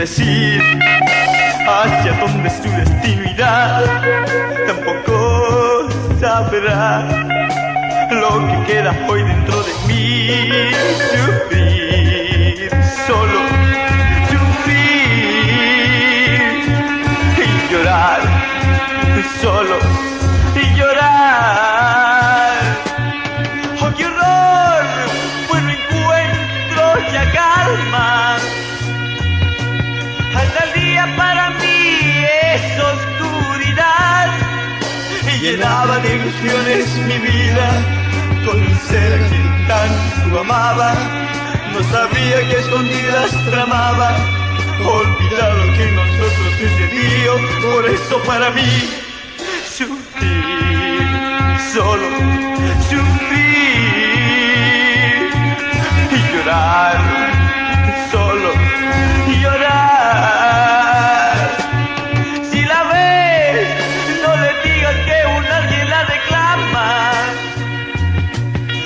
decir hacia dónde es tu destino irá. Tampoco sabrá lo que queda hoy dentro de mí. Sufrir, solo sufrir y llorar, solo y llorar. ¡Oh, qué horror! Pues no encuentro ya calma. Hasta el día para mí es oscuridad y llenaba de ilusiones mi vida con un ser a quien tanto amaba. No sabía que escondidas tramaba olvidar lo que nosotros sucedió. Por eso para mí sufrir, solo sufrir y llorar, solo llorar. Si la ves, no le digas que un alguien la reclama,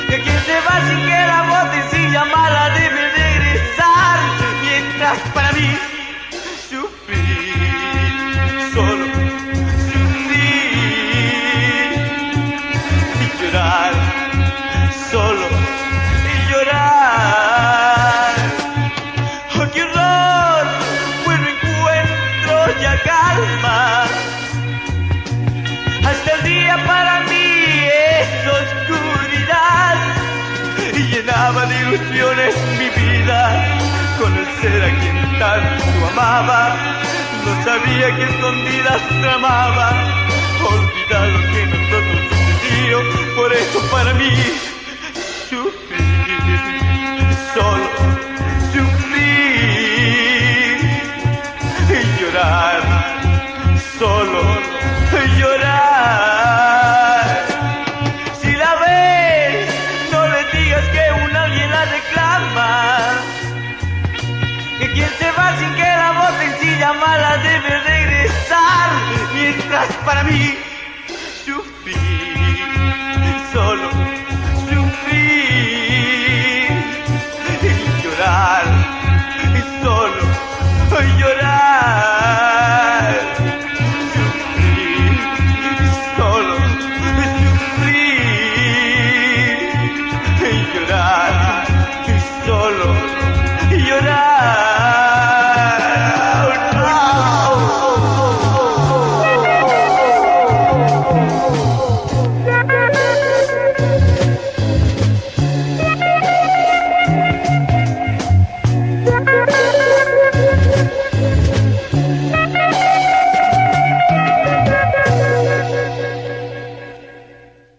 que quien se va sin que la voten sin llamarla debe regresar. Mientras para mí sufrir, solo sufrir y llorar, solo y llorar. ¡Oh, qué horror! Pues no encuentro ya calma. Hasta el día para mí es oscuridad y llenaba de ilusiones mi vida con el ser a quien tanto amaba. No sabía que escondidas tramaba olvidar lo que nosotros sucedió. Por eso para mí sufrir, solo sufrir y llorar, solo llorar. Si la ves, no le digas que un alguien la reclama, que quien se va sin que la voten sin llamarla debe regresar. Mientras para mí